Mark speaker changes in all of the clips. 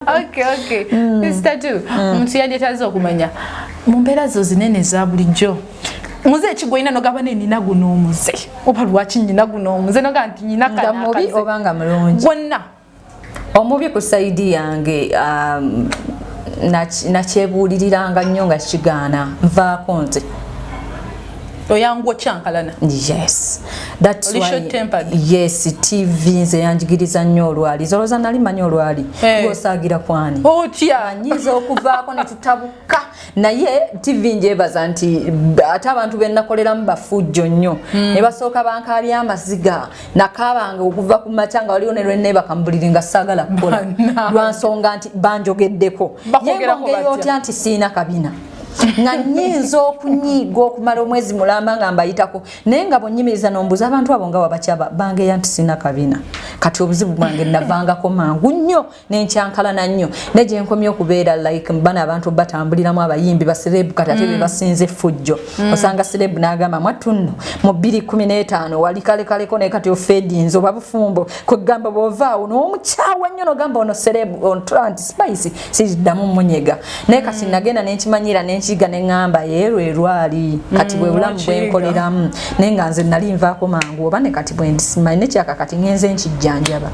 Speaker 1: Okay. Mr. Tu, omuntu yandetaza okumanya mu mbeera zo zinene za bulijjo. Muze ekigwina nogaba nina guno omuze. Oba lwaki nina guno omuze noga nti nina kana
Speaker 2: mubi obanga mulungi.
Speaker 1: Wonna.
Speaker 2: Omubi ku saidi yange nakyebuuliranga nnyo nga kigaana nvaako nze.
Speaker 1: Oyangu kyankalana.
Speaker 2: Yes. That's why. Yes, TV nze yanjigiriza nnyo olwali. Zoloza nali manyi olwali. Gosaagira kwani.
Speaker 1: Otya.
Speaker 2: Nyiza okuvaako ne tutabuka. Naye TV njebaza nti ate abantu be nakoleramu bafujjo nnyo. Ne basooka bankaabya amaziga. Nakaabanga okuva ku matanga waliwo ne lwenne bakambuliringa saagala kukola. Lwansonga nti banjogeddeko. Yengongera otya nti siina kabina. Nga nyinza okunyiiga okumala omwezi mulamba nga mbayitako naye nga bonyimiriza nombuza abantu abo nga wabakyaba bange yanti sina kabina kati obuzibu bwange navangako mangu nnyo nenkyankalana nnyo ne gye nkomye okubeera like bana abantu batambuliramu abayimbi baserebu kati ate be basinze fujjo osanga serebu n'agamba mwattu nno mu 2015 wali kalekaleko naye kati ofedinze oba bufumbo kwegamba bwovaawo n'omukyawa nnyo nogamba ono serebu on anti spice siddamu munyega naye kati nagenda nenkimanyira nenkiga neŋŋamba yeerwe erwali kati bwe bulamu bwenkoleramu naye nga nze nali nvaako mangu oba ne kati bwe ndisimanyi nekyaka kati ngenze nkijjanjaba.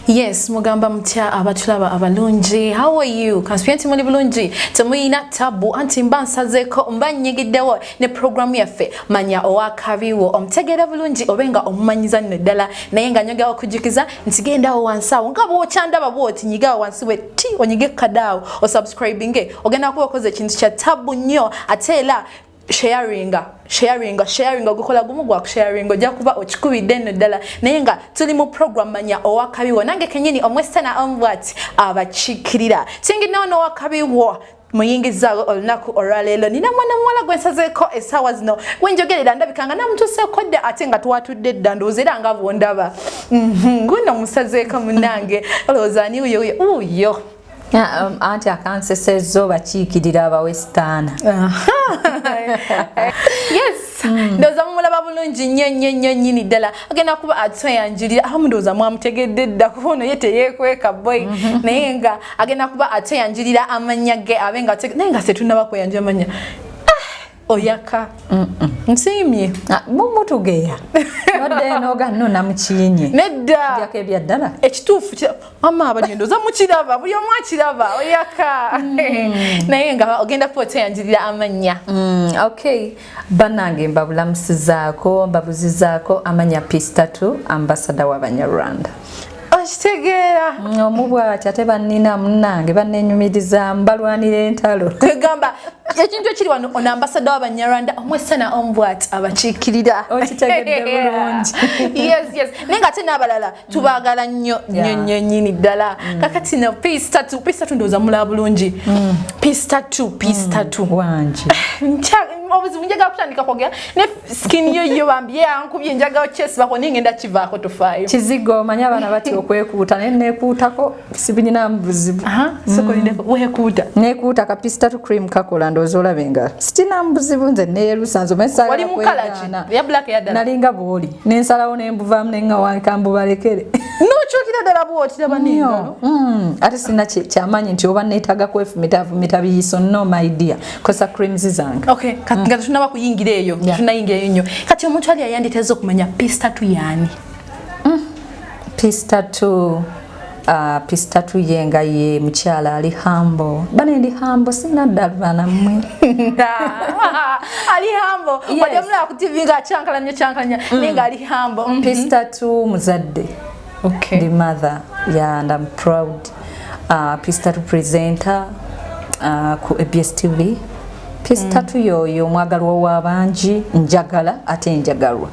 Speaker 1: Yes, mugamba mutya abatulaba abalungi. How are you? Kanspiyenti muli bulungi. Temuyina tabu anti mbansazeko mbanyigiddewo ne programu yaffe manya owakabiwo omutegeera bulungi obenga omumanyiza nno ddala naye nga nyogawo okujukiza nti gendawo wansawo nga bw'okyandaba bw'oti nyigawo wansi we ti onyige kadaawo osubscribinge ogenda kuba okoze ekintu kya tabu nnyo ate era sharing gukola gumu gwa sharing ojja kuba okikubidde nno ddala naye nga tuli mu program manya owakabiwo nange kenyini omwesana omwat abakiikirira singinawo n'owakabiwo muyingizaawo olunaku olwaleero nina mwana muwala gwensazeeko essaawa zino wenjogerera ndabikanga namutuuseekodde ate nga twatudde dda ndowooza era nga bwondaba guno musazeeko munange olowooza ani uyo
Speaker 2: anti akansesezzo bakiikirira abawestaana.
Speaker 1: Yes. Ndoza mumulaba bulungi nnyo nnyini ddala agenda kuba atweyanjirira aho ndowooza mwamutegedde dda kuba ono ye teyeekweka boy naye nga agenda kuba atweyanjirira amanya ge abenga naye nga setunaba kweyanjira amanya oyaka nsiimye
Speaker 2: mumutugeya nodde noga nno namukiinye
Speaker 1: nedda
Speaker 2: jako ebyaddala
Speaker 1: ekituufu mama abalyendoza mukiraba buli omu akiraba oyaka naye nga ogenda kuba otweyanjirira amanya.
Speaker 2: Okay bannange mbabulamusizaako mbabuzizaako amanya Peace ambassador w'Abanyarwanda.
Speaker 1: Okitegeera
Speaker 2: omubwati ate bannina munnange bannenyumiriza mbalwanira entalo
Speaker 1: kwegamba ekintu ekiri wano ono ambassador w'Abanyarwanda omwesana omubwati abakiikirira
Speaker 2: okitegedde bulungi.
Speaker 1: Yes naye nga ate n'abalala tubaagala nnyo nnyini ddala kakati no Peace ndowooza mulaba bulungi Peace
Speaker 2: wangi
Speaker 1: obuzibu njagala kutandika kwogera ne skin yo bambi yankubye njagala kyesibako naye ngenda kivaako tofaayo
Speaker 2: kizigo omanyi abaana batya okwekuuta naye neekuutako sibinyinamu buzibu
Speaker 1: sokolindeko weekuuta
Speaker 2: neekuuta ka Peace cream kakola ndowooza olabe nga sitinamu buzibu nze neerusa nze
Speaker 1: wali mu kala ki ya black ya ddala
Speaker 2: nalinga bw'oli nensalawo nembuvaamu neŋŋawanika mbubalekere
Speaker 1: nokyukira ddala bw'otiraba n'engalo
Speaker 2: ate sina kyamaanyi nti oba neetaaga kwefumita biyiso no my dear kosa creams zange.
Speaker 1: Okay nga tunaba kuyingira eyo tunayingira nnyo kati omuntu ali ayanditeza okumanya Peace yaani
Speaker 2: Peace yenga ye mukyala ali humble bane ndi humble sina ddala mmwe
Speaker 1: ali humble wali omulala ku TV nga kyankalanya nenga ali humble.
Speaker 2: Peace muzadde the mother and I'm proud Peace presenter ku ABS TV. Peace yoyo mwagalwa w'abangi njagala ate njagalwa.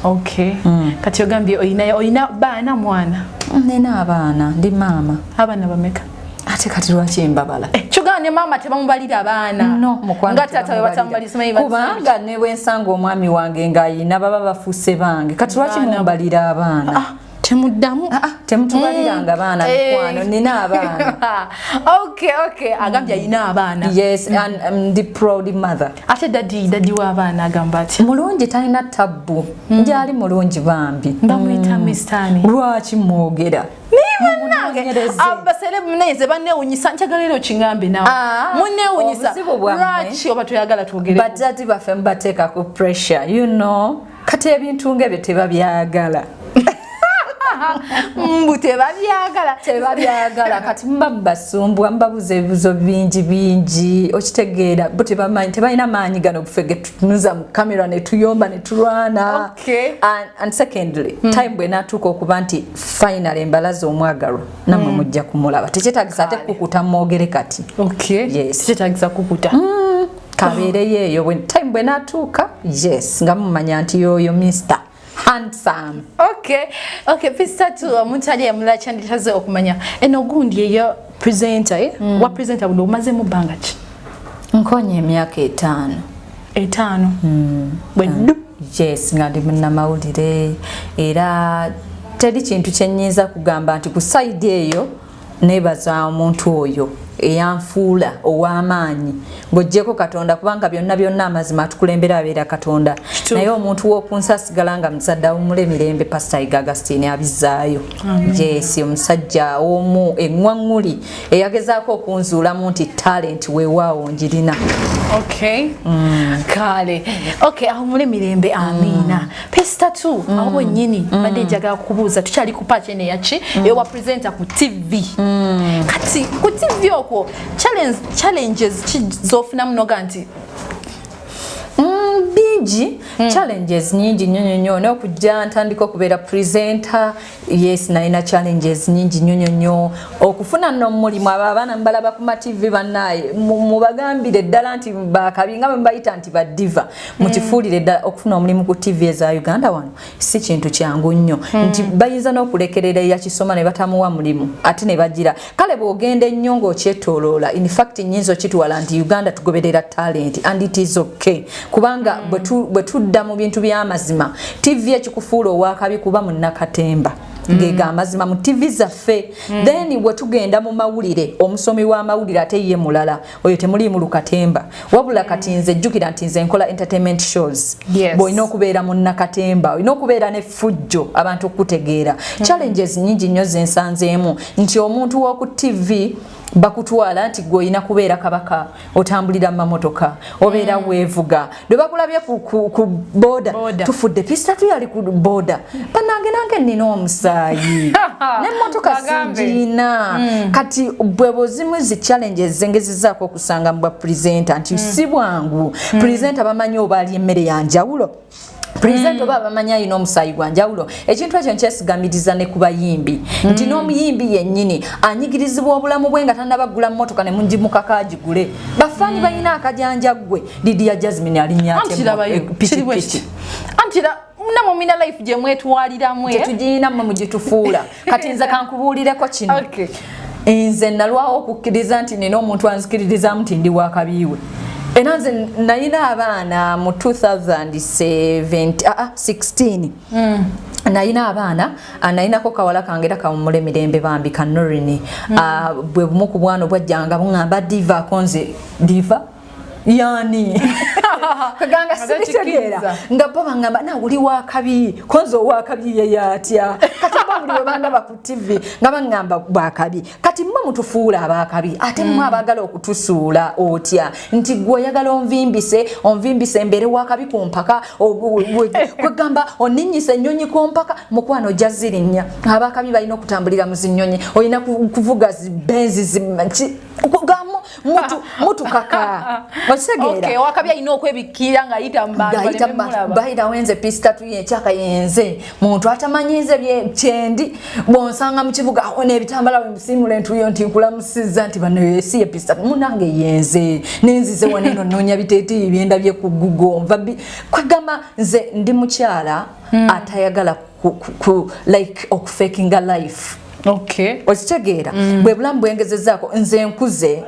Speaker 1: Okay. Kati ogambye oyina baana mwana?
Speaker 2: Nina abaana ndi maama.
Speaker 1: Abaana bameka?
Speaker 2: Ate kati lwaki mbabala?
Speaker 1: Kyogamba ne maama tebamubalira abaana.
Speaker 2: No, mukwano
Speaker 1: nga taata we batamubaliza mayi
Speaker 2: kubanga ne bwensanga omwami wange ng'ayina baba bafuuse bange kati lwaki mumbalira abaana?
Speaker 1: temuddamu
Speaker 2: temutubaliranga abaana mukwano nina abaana
Speaker 1: okay agambye ayina abaana
Speaker 2: yes and I'm the proud mother
Speaker 1: ate dadi w'abaana agamba ati
Speaker 2: mulungi talina tabbu njali mulungi bambi
Speaker 1: bamwita mistani
Speaker 2: lwaki mwogera
Speaker 1: abasele muneze banewunyisa nchagalero kingambe nawe munewunyisa lwaki oba toyagala twogere
Speaker 2: badadi baffe mbateeka ku pressure you know kati ebintu ng'ebyo tebabyagala
Speaker 1: mbu tebabyagala
Speaker 2: kati mba basumbwa mbabuza ebibuzo bingi okitegeera bo tebalina maanyi gano gufege tutunuza mu kamera ne tuyomba ne tulwana and secondly time bwe natuuka okuba nti final embalaza omwagalwa namwe mujja kumulaba tekyetagisa ate kukuta mwogere kati
Speaker 1: tekyetagisa kukuta
Speaker 2: kabeereyo eyo time bwe natuuka yes nga mumanya nti yoyo mister handsome
Speaker 1: okay pista tu omuntu ali emula kyanditaze okumanya eno gundi eyo presenter wa presenter buno umaze mu banga ki
Speaker 2: nkonye emyaka 5
Speaker 1: bweddu
Speaker 2: yes nga ndi munnamawulire era teri kintu kyenyiza kugamba nti ku side eyo nebaza omuntu oyo eyanfuula ow'amaanyi ng'oggyeko Katonda kubanga byonna amazima atukulembera abeera Katonda naye omuntu w'okunsi asigala nga muzadde awummula emirembe Pastor Iga Agustine abizzaayo yes omusajja omu eŋŋwaŋŋuli eyagezaako okunzuulamu nti talent weewaawo njirina
Speaker 1: kale awummula emirembe amiina Pesta tu awo wennyini badde njagala kubuuza tukyali ku paaci eno eyaki ewa presenter ku TV kati ku TV okwo challenges zofuna mnoga nti
Speaker 2: bingi challenges nyingi nnyo n'okujja ntandika okubeera presenter yes nalina challenges nyingi nnyo okufuna nno mulimu abo abaana mbalaba ku ma TV bannaye mubagambire ddala nti bakabi nga mbayita nti badiva mukifuulire ddala okufuna omulimu ku TV eza Uganda wano si kintu kyangu nnyo nti bayinza n'okulekerera yakisoma ne batamuwa mulimu ate ne bagira kale bw'ogenda ennyo ng'okyetooloola in fact nnyinza okituwala nti Uganda tugoberera talent and it is okay kubanga bwe tudda mu bintu by'amazima TV ekikufuula owakabi kuba munnakatemba ngega amazima mu TV zaffe then bwe tugenda mu mawulire omusomi w'amawulire ate ye mulala oyo temuli mu lukatemba wabula kati nze jjukira nti nze nkola entertainment shows bw'olina okubeera mu nnakatemba olina okubeera ne fujjo abantu okutegeera challenges nyingi nnyo zensanzeemu nti omuntu w'oku TV bakutwala nti gwoyina kubeera kabaka otambulira mu mamotoka obeera weevuga lwe bakulabye ku boda tufudde Pista tu yali ku boda banange nange nina omusaayi n'emmotoka singiina kati bwe bozimu zi challenges zengezizaako okusanga mu bwa presenter nti si bwangu presenter bamanyi oba ali emmere ya njawulo presenter oba bamanyi alina omusaayi gwa njawulo ekintu ekyo nkyesigamiriza ne ku bayimbi nti n'omuyimbi yennyini anyigirizibwa obulamu bwe nga tannabagula mmotoka ne mungimukako agigule bafaani balina akajanja ggwe Lydia Jasmine alinnya
Speaker 1: pikipiki antira namwe mina life gye mwetwaliramu
Speaker 2: tetugirina mmwe mugitufuula kati nze kankubuulireko kino nze nalwawo okukkiriza nti nina omuntu anzikiririzamu nti ndi wakabiiwe era nze nalina abaana mu 2016 nalina abaana nalinako kawala kange era kawummula emirembe bambi ka Norini bwe bumu ku bwana bwajjanga buŋŋamba diva akonze diva yani kaganga sibitegeera nga bo bangamba na uli wakabi konzo wakabi ye yatya kati bamuli webandaba ku TV nga bangamba bwakabi kati mma mutufuula abakabi ate mma abagala okutusuula otya nti gwe oyagala onvimbise embere wakabi ku mpaka kwegamba oninnyisa ennyonyi ku mpaka mukwano jazirinya abakabi balina okutambulira mu zinyonyi olina kuvuga zibenzi mutu kaka
Speaker 1: okay wakabi alina okwebikira nga ayita
Speaker 2: bayita wenze Pista tu yekyaka yenze muntu atamanyize kyendi bonsanga mu kibuga n'ebitambala bimusimula entuyo nti nkulamusizza nti bano yesiye Pista munange yenze nenzize waneno nonya biteeti byenda bye ku Google kwegamba nze ndi mukyala atayagala like okufakinga life okitegeera bwe bulamu bwengezezaako nze nkuze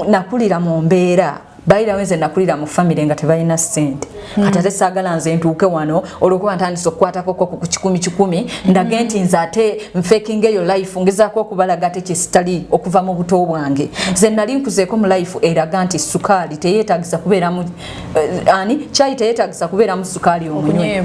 Speaker 2: nakulira mu mbeera bayira wenze nakulira mu family nga tebalina ssente kati ate saagala nze ntuuke wano olwokuba ntandise okukwatako ku 10 ndage nti nze ate nfakinga eyo life ngezaako okubalaga ate kyesitali okuva mu buto bwange nze nali nkuzeeko mu life eraga nti sukaali teyeetagisa kubeera mu kyayi teyeetagisa kubeera mu sukaali omunywe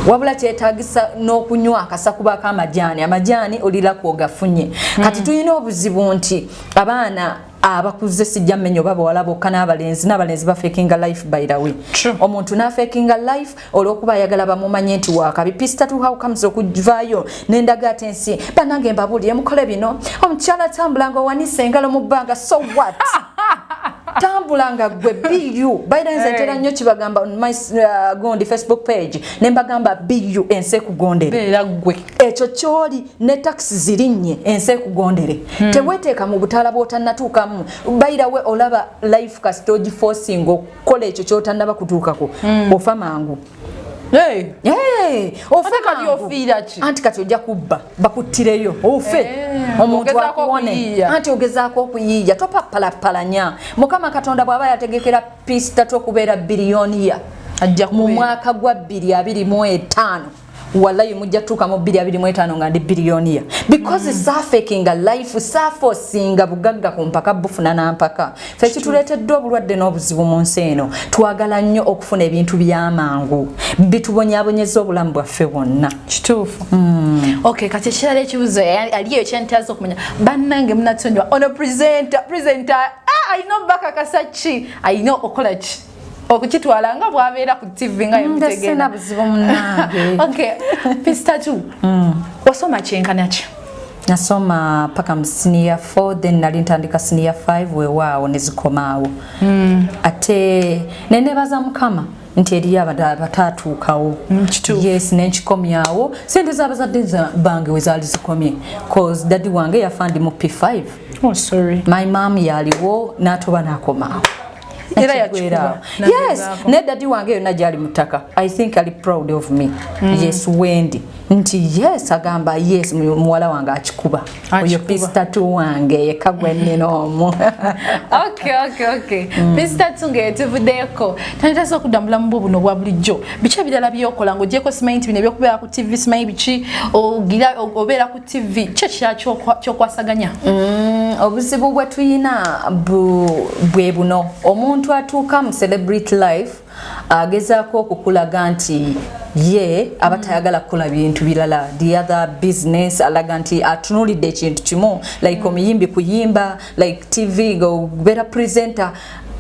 Speaker 2: wabula kyetagisa n'okunywa akasakuba k'amajaani olirako ogafunye kati tulina obuzibu nti abaana abakuze sijja mmenyo baba bokka n'abalenzi bafekinga life by the way omuntu n'afekinga life olw'okuba ayagala bamumanye nti wakabi pista tuhawukamuza okuvaayo n'endaga ate ensi bannange mbabuulire mukole bino omukyala tambulanga owanise engalo mu bbanga so what tambulanga gwe biyu baidenze ntera nnyo kibagamba on my gondi Facebook page nembagamba biyu ense kugondere era gwe ekyo kyoli ne taxi zirinnye ense kugondere teweteeka mu butala bw'otannatuukamu bayirawe olaba life castogi forcing okukola ekyo ky'otannaba kutuukako ofa mangu anti kati ojja kubba bakuttireyo ofe omuntu akuwone anti ogezaako okuyiiya topapalapalanya mukama katonda bw'aba yategekera pista okubeera biliyoniya mu mwaka gwa 2025 wallahi mujja tuuka mu 2025 nga ndi biliyoniya because safekinga life safosinga bugagga ku mpaka bufuna nampaka fe kituleetedde obulwadde n'obuzibu mu nsi eno twagala nnyo okufuna ebintu by'amangu bitubonyaabonyeza obulamu bwaffe bwonna kituufu okay kati ekirala ekibuzo aliyo ekyantaza okumanya bannange munatondwa ono presenter alina obakakasa ki alina okola ki okukitwala nga bwabeera ku TV nga yemutegera buzibu munange okay pista 2 wasoma kyenkana ki nasoma paka mu senior 4 then nali ntandika senior 5 weewaawo nezikomaawo ate nenebaza mukama nti eri abatatuukawo yes nenkikomyawo sente z'abazadde bange wezaali zikomye cause daddy wange yafandi mu P5 my mom yaliwo n'atoba n'akomaawo era yachukuba yes ne daddy wange yonna jali mutaka I think ali proud of me yes wendi nti yes agamba yes muwala wange akikuba oyo pista 2 wange yekagwenne nomu okay pista 2 ngetuvudeko tanitaso okudambula mu buno bwa bulijjo bicha bidala byokola ngo jeko simanyi bine byokubera ku TV simanyi bichi ogira obera ku TV kyo kwasaganya obuzibu bwe tuyina bwe buno omuntu atuuka mu celebrity life agezaako okukulaga nti ye abatayagala kukola bintu bilala the other business alaga nti atunulidde ekintu kimu like omuyimbi kuyimba like TV go better presenter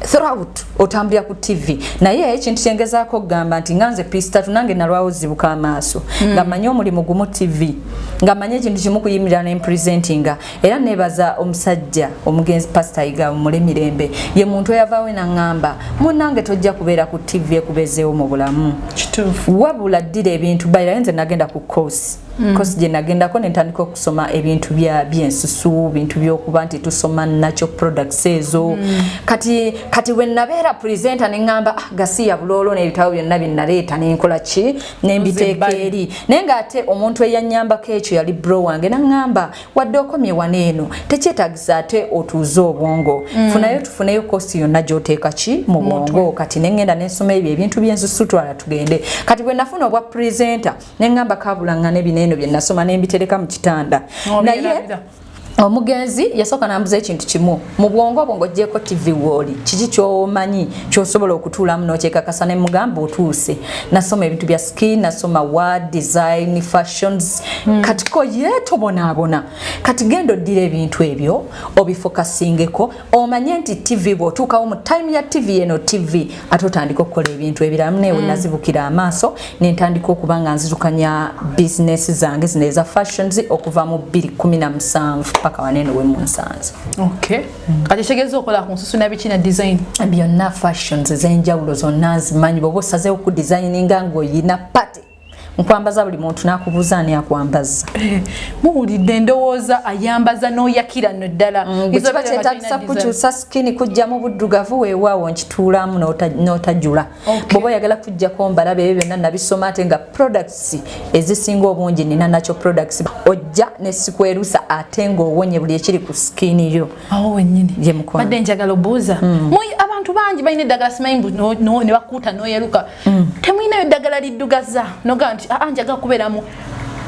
Speaker 2: throughout otambya ku TV naye ekintu kyengezaako okugamba nti nganze pista tunange nalwawo zibuka amaaso nga manye omulimu gumu TV nga manye ekintu kimu kuyimirira ne presentinga era nebaza omusajja omugenzi pastor Iga Mulemirembe ye muntu eyavaawo nangamba munange tojja kubeera ku TV ekubezeewo mu bulamu kituufu wabula ddira ebintu bayira nze nagenda ku course kosi gye nagendako nentandika okusoma ebintu byensusu bintu byokuba nti tusoma nacho products ezo kati we nabeera presenter nengamba gasiya bulolo n'ebitabo byonna binnaleeta nenkola ki nembiteeka eri naye nga ate omuntu eyanyambako ekyo yali bro wange nangamba wadde okomye waneeno tekyetagisa ate otuuze obwongo tufuneyo kosi yonna gy'oteeka ki mu bwongo kati nengenda nensoma ebyo ebintu byensusu twala tugende kati bwe nafuna obwa presenter nengamba kabulangane bineno bye nasoma nembitereka mu kitanda naye omugenzi yasooka nambuza ekintu kimu mu bwongo bwongo gyeko TV woli kiki kyomanyi kyosobola okutuulamu n'okyekakasa ne mugamba otuuse nasoma ebintu bya skin nasoma word design fashions kati ko yetobonaabona kati genda oddira ebintu ebyo obifokasingeko omanye nti TV bw'otuukawo mu time ya TV eno TV ate otandika okukola ebintu ebiramu newe nazibukira amaaso nentandika okuba nga nzirukanya business zange zino eza fashions okuva mu 2017 paka waneno we munsanze
Speaker 1: okay kati kitegeeza okola ku nsusu nabiki na design
Speaker 2: byonna fashions ez'enjawulo zonna zimanyi bwoba osazeewo ku designinga ng'oyina pate nkwambaza buli muntu n'akubuuza ani akwambaza
Speaker 1: muwulidde ndowooza ayambaza n'oyakira no ddala
Speaker 2: kiba kyetagisa kukyusa skin kujjamu buddugavu weewaawo nkituulamu n'otajula bw'oba oyagala kujjako mbalabe ebyo byonna nabisoma ate nga products ezisinga obungi nina nakyo products ojja ne sikwerusa ate ng'owonye buli ekiri ku skin yo
Speaker 1: awo wennyini
Speaker 2: ye mukono
Speaker 1: badde njagala obuuza abantu bangi balina eddagala simayimbu ne bakuuta n'oyeruka temulinayo eddagala liddugaza noga nti njagala kubeeramu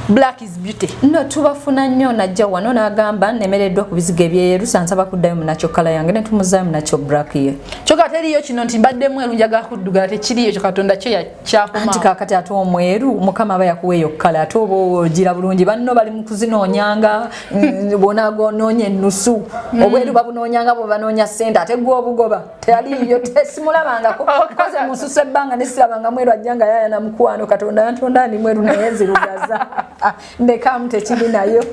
Speaker 1: black is beauty.
Speaker 2: No tubafuna nnyo najja wano n'agamba nemereddwa ku bizigo ebyeyeru sansaba kuddayo munakyo kala yange ne tumuzaayo munakyo black ye.
Speaker 1: Kyokka teriyo kino nti mbaddemu eru njagala kuddugala tekiriyo kyo Katonda kyo yakyakoma.
Speaker 2: Anti kakati ate omweru Mukama aba yakuweeyo kala ate oba ogira bulungi banno bali mu kuzinoonyanga bonago noonya ennusu obweru babunoonyanga bwe banoonya ssente ate gwe obugoba teyaliyo tesimulabangako koze mususa ebbanga ne sirabanga mweru ajjanga yaya na mukwano Katonda yantonda ni mweru naye nzirugaza ndeka mtekiri nayo